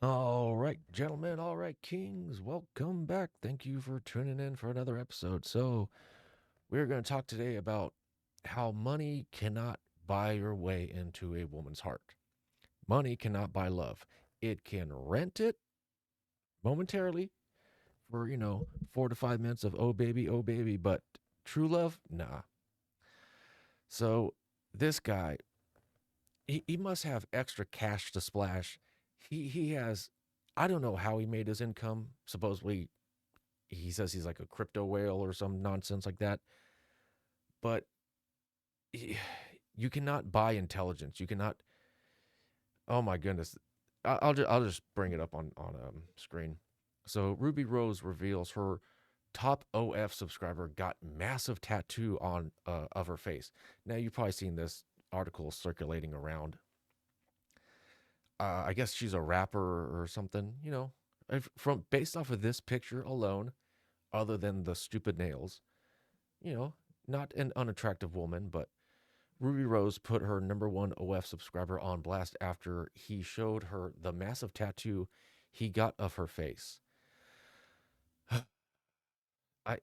All right, gentlemen, all right, kings, welcome back. Thank you for tuning in for another episode. So, we're going to talk today about how money cannot buy your way into a woman's heart. Money cannot buy love. It can rent it momentarily for, 4 to 5 minutes of oh baby, but true love, nah. So, this guy, he must have extra cash to splash. He has, I don't know how he made his income. Supposedly, he says he's like a crypto whale or some nonsense like that. But you cannot buy intelligence. You cannot. Oh my goodness. I'll just bring it up on screen. So Ruby Rose reveals her top OF subscriber got massive tattoo on of her face. Now you've probably seen this article circulating around. I guess she's a rapper or something. From based off of this picture alone, other than the stupid nails, you know, not an unattractive woman, but Ruby Rose put her number one OF subscriber on blast after he showed her the massive tattoo he got of her face. I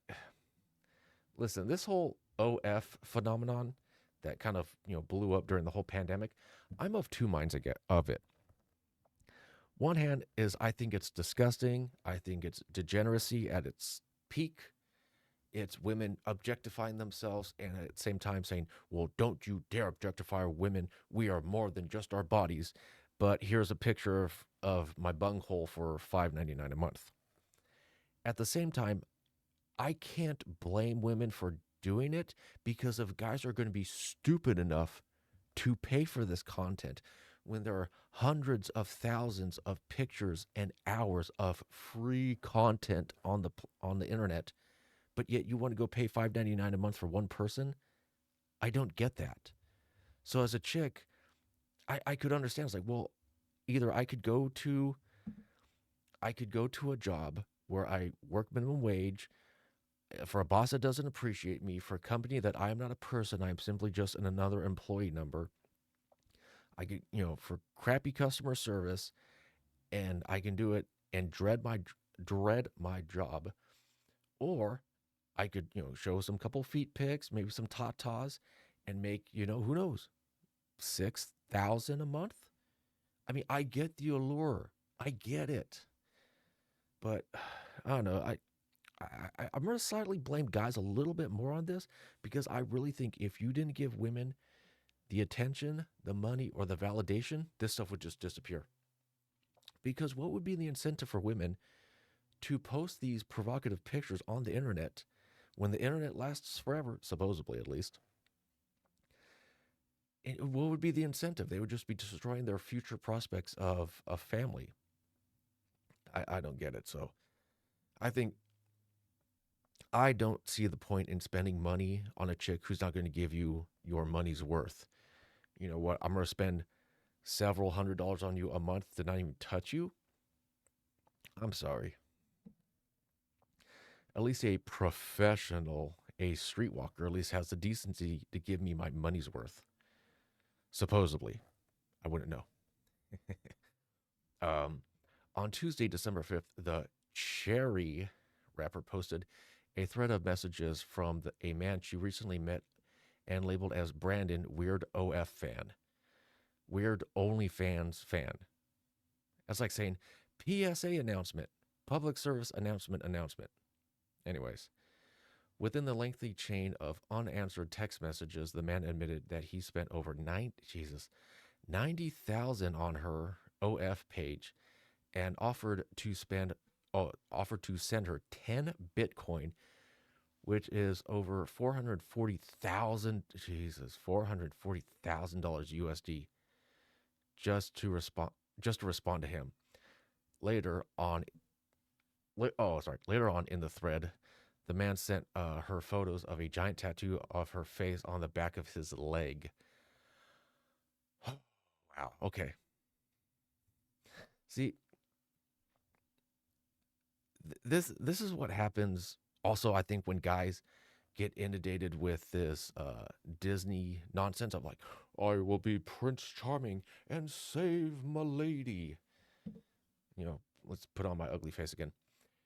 listen, this whole OF phenomenon that kind of, blew up during the whole pandemic, I'm of two minds of it. One hand is I think it's disgusting. I think it's degeneracy at its peak. It's women objectifying themselves and at the same time saying, well, don't you dare objectify women. We are more than just our bodies. But here's a picture of my bunghole for $5.99 a month. At the same time, I can't blame women for doing it because if guys are going to be stupid enough to pay for this content when there are hundreds of thousands of pictures and hours of free content on the internet, but yet you want to go pay $5.99 a month for one person? I don't get that. So as a chick, I could understand. It's like, well, either I could go to a job where I work minimum wage for a boss that doesn't appreciate me, for a company that I am not a person, I'm simply just another employee number. I could, for crappy customer service, and I can do it and dread my job, or I could, show some couple feet pics, maybe some tatas, and make, who knows, 6,000 a month. I mean, I get the allure, I get it, but I don't know. I'm gonna slightly blame guys a little bit more on this because I really think if you didn't give women the attention, the money, or the validation, this stuff would just disappear. Because what would be the incentive for women to post these provocative pictures on the internet when the internet lasts forever, supposedly at least? What would be the incentive? They would just be destroying their future prospects of a family. I don't get it. So I think I don't see the point in spending money on a chick who's not going to give you your money's worth. You know what? I'm going to spend several $100s on you a month to not even touch you. I'm sorry. At least a professional, a streetwalker, at least has the decency to give me my money's worth. Supposedly. I wouldn't know. Um, on Tuesday, December 5th, the Cherry rapper posted a thread of messages from a man she recently met and labeled as Brandon Weird OF fan. Weird OnlyFans fan. That's like saying PSA announcement, public service announcement. Anyways, within the lengthy chain of unanswered text messages, the man admitted that he spent over 90,000 on her OF page and offered to send her 10 Bitcoin, which is over 440,000 $440,000 USD just to respond to him. Later on later on in the thread, the man sent her photos of a giant tattoo of her face on the back of his leg. Wow. Okay. See, this is what happens. Also, I think when guys get inundated with this Disney nonsense of like, I will be Prince Charming and save my lady. let's put on my ugly face again.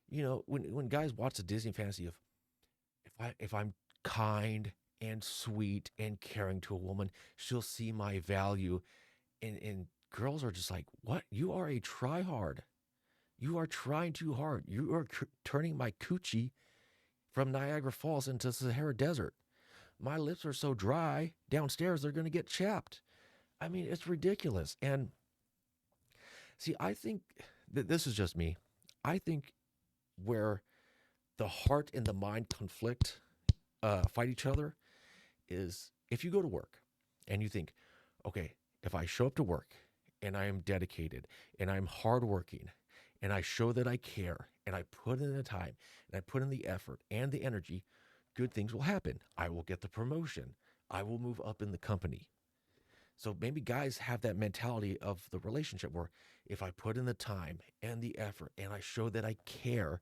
When guys watch the Disney fantasy of if I'm kind and sweet and caring to a woman, she'll see my value. And girls are just like, what? You are a try hard. You are trying too hard. You are turning my coochie from Niagara Falls into Sahara Desert. My lips are so dry downstairs, they're going to get chapped. I mean, it's ridiculous. And see, I think that this is just me. I think where the heart and the mind conflict, fight each other, is if you go to work and you think, okay, if I show up to work and I am dedicated and I'm hardworking and I show that I care and I put in the time and I put in the effort and the energy, good things will happen. I will get the promotion. I will move up in the company. So maybe guys have that mentality of the relationship where if I put in the time and the effort and I show that I care,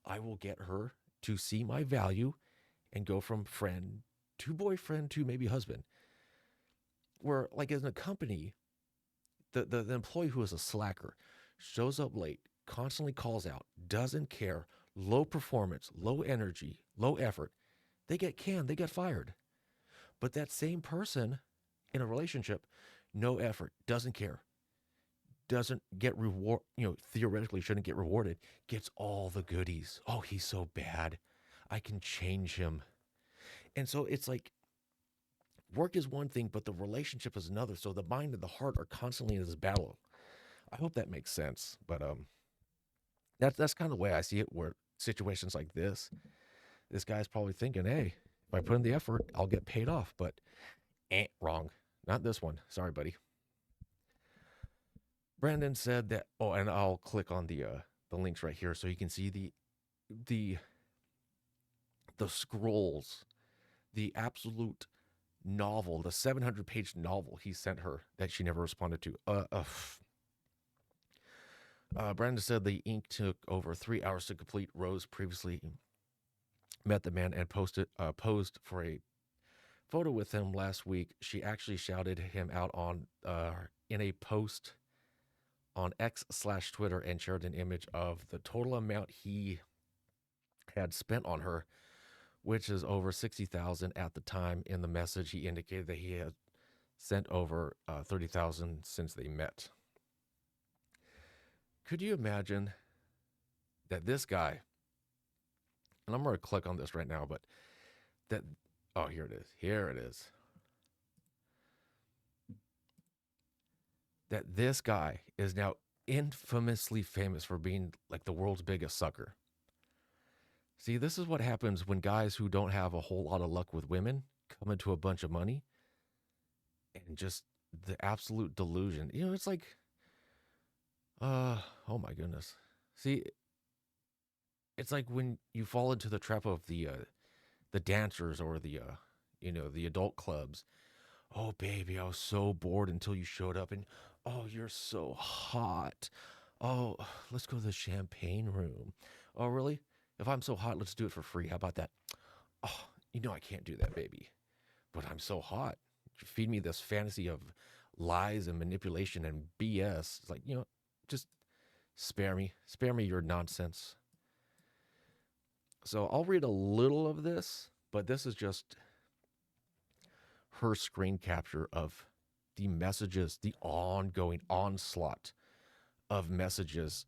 I will get her to see my value and go from friend to boyfriend to maybe husband. Where, like, in a company, the employee who is a slacker shows up late, constantly calls out, doesn't care, low performance, low energy, low effort, they get canned, they get fired. But that same person in a relationship, no effort, doesn't care, doesn't get reward, theoretically shouldn't get rewarded, gets all the goodies. Oh, he's so bad. I can change him. And so it's like work is one thing, but the relationship is another. So the mind and the heart are constantly in this battle. I hope that makes sense. But that's kind of the way I see it. Where situations like this guy's probably thinking, hey, if I put in the effort, I'll get paid off. But wrong, not this one. Sorry, buddy. Brandon said that. Oh, and I'll click on the links right here so you can see the the scrolls, the absolute novel, the 700-page novel he sent her that she never responded to. Brandon said the ink took over 3 hours to complete. Rose previously met the man and posed for a photo with him last week. She actually shouted him out on in a post on X/Twitter and shared an image of the total amount he had spent on her, which is over 60,000 at the time. In the message, he indicated that he had sent over 30,000 since they met. Could you imagine that this guy, and I'm going to click on this right now, but that, oh, here it is. Here it is. That this guy is now infamously famous for being like the world's biggest sucker. See, this is what happens when guys who don't have a whole lot of luck with women come into a bunch of money and just the absolute delusion. It's like, oh my goodness. See, it's like when you fall into the trap of the dancers or the adult clubs. Oh baby, I was so bored until you showed up, and oh, you're so hot. Oh, let's go to the champagne room. Oh, really? If I'm so hot, let's do it for free. How about that? Oh, I can't do that, baby. But I'm so hot. You feed me this fantasy of lies and manipulation and BS. It's like, just spare me. Spare me your nonsense. So I'll read a little of this, but this is just her screen capture of the messages, the ongoing onslaught of messages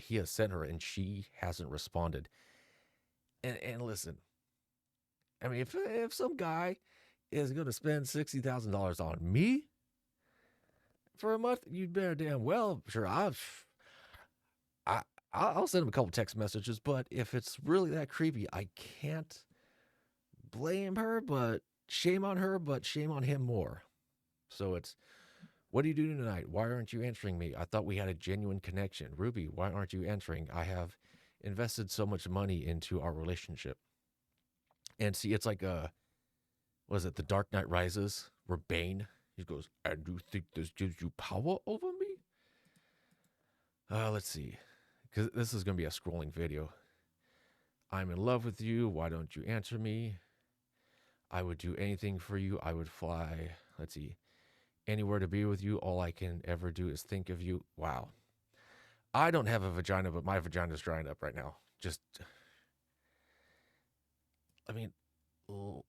he has sent her, and she hasn't responded. And listen, I mean, if some guy is going to spend $60,000 on me for a month, you'd better damn well, sure, I'll send him a couple text messages. But if it's really that creepy, I can't blame her, but shame on her, but shame on him more. So it's, what are you doing tonight? Why aren't you answering me? I thought we had a genuine connection. Ruby, why aren't you answering? I have invested so much money into our relationship. And see, it's like, was it The Dark Knight Rises, where Bane, he goes, and you think this gives you power over me? Let's see, because this is going to be a scrolling video. I'm in love with you. Why don't you answer me? I would do anything for you. I would fly, let's see, anywhere to be with you. All I can ever do is think of you. Wow. I don't have a vagina, but my vagina's drying up right now. Just, I mean,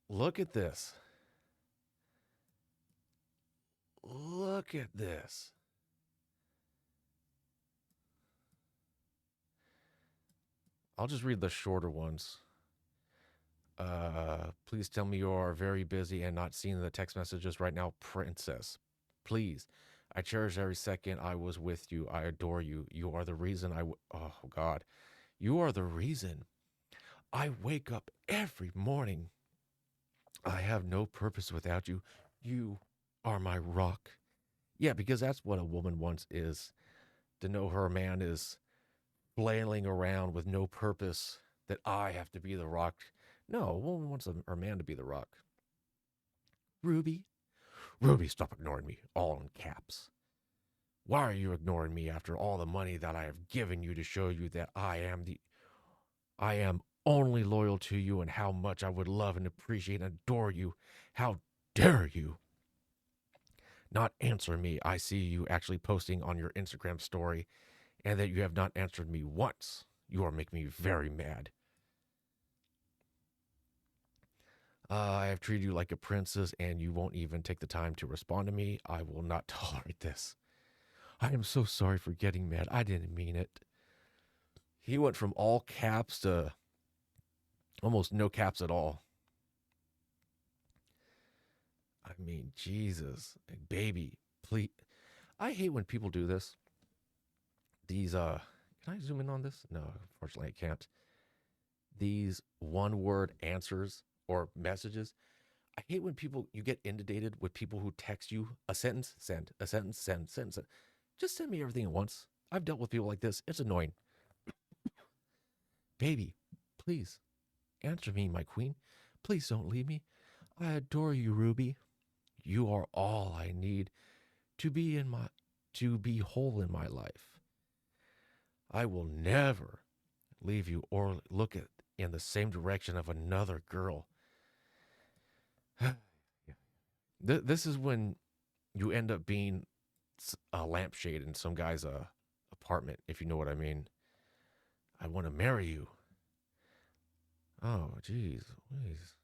look at this. Look at this. I'll just read the shorter ones. Please tell me you are very busy and not seeing the text messages right now, Princess. Please. I cherish every second I was with you. I adore you. You are the reason oh, God. You are the reason I wake up every morning. I have no purpose without you. You are my rock. Yeah, because that's what a woman wants is to know her man is flailing around with no purpose, that I have to be the rock. No, a woman wants her man to be the rock. Ruby, Ruby, stop ignoring me, all in caps. Why are you ignoring me after all the money that I have given you to show you that I am only loyal to you and how much I would love and appreciate and adore you? How dare you not answer me? I see you actually posting on your Instagram story and that you have not answered me once. You are making me very mad. I have treated you like a princess and you won't even take the time to respond to me. I will not tolerate this. I am so sorry for getting mad. I didn't mean it. He went from all caps to almost no caps at all. I mean, Jesus, baby, please. I hate when people do this. These, can I zoom in on this? No, unfortunately, I can't. These one word answers or messages. I hate when you get inundated with people who text you a sentence, send, a sentence, send, sentence, send. Just send me everything at once. I've dealt with people like this. It's annoying. Baby, please answer me, my queen. Please don't leave me. I adore you, Ruby. You are all I need to be whole in my life. I will never leave you or look in the same direction of another girl. This is when you end up being a lampshade in some guy's apartment, if you know what I mean. I want to marry you. Oh, jeez, please.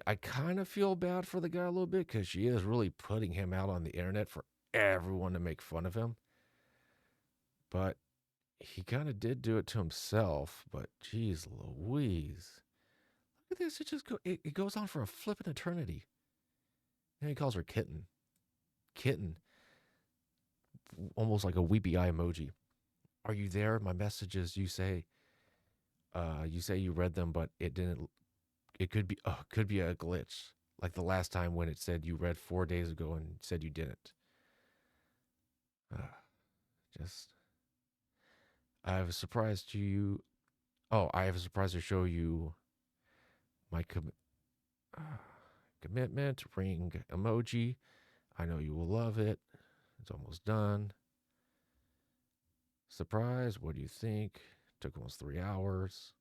I kind of feel bad for the guy a little bit because she is really putting him out on the internet for everyone to make fun of him. But he kind of did do it to himself. But geez, Louise, look at this. It goes on for a flippin' eternity. And he calls her kitten, kitten, almost like a weepy eye emoji. Are you there? My messages. You say you read them, but it didn't. It could be a glitch, like the last time when it said you read 4 days ago and said you didn't. Uh, just, I have a surprise to you. Oh, I have a surprise to show you my uh, commitment. Ring emoji. I know you will love it. It's almost done. Surprise. What do you think? Took almost 3 hours.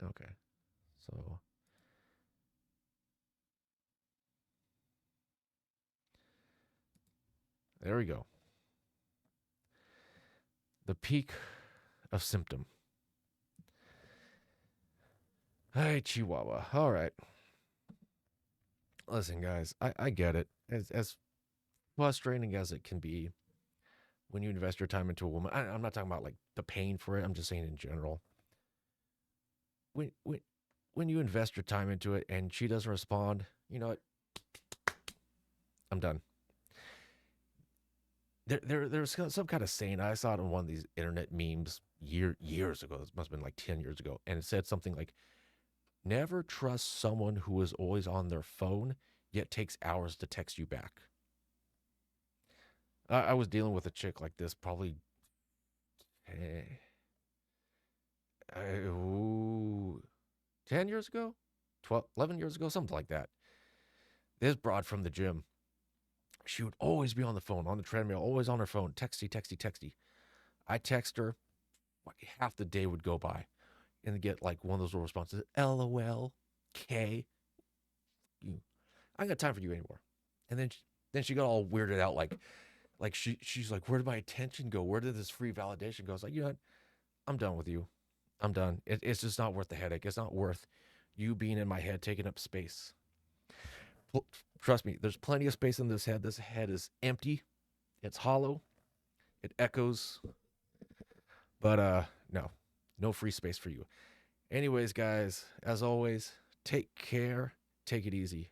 Okay. So there we go. The peak of symptom. Hey, Chihuahua. All right. Listen, guys, I get it. As frustrating as it can be when you invest your time into a woman, I'm not talking about like the pain for it. I'm just saying in general. When when when you invest your time into it and she doesn't respond, you know what? I'm done. There's some kind of saying. I saw it on one of these internet memes years ago. This must have been like 10 years ago, and it said something like, "Never trust someone who is always on their phone yet takes hours to text you back." I was dealing with a chick like this probably eh, ooh, 10 years ago, 12, 11 years ago, something like that. This broad from the gym, she would always be on the phone, on the treadmill, always on her phone, texty, texty, texty. I text her, like half the day would go by and get like one of those little responses, LOL, K, you. I ain't got time for you anymore. And then Then she got all weirded out, like she's like, where did my attention go? Where did this free validation go? I was like, you know what? I'm done with you. I'm done. It's just not worth the headache. It's not worth you being in my head, taking up space. Trust me, there's plenty of space in this head. This head is empty. It's hollow. It echoes. But no, no free space for you. Anyways, guys, as always, take care. Take it easy.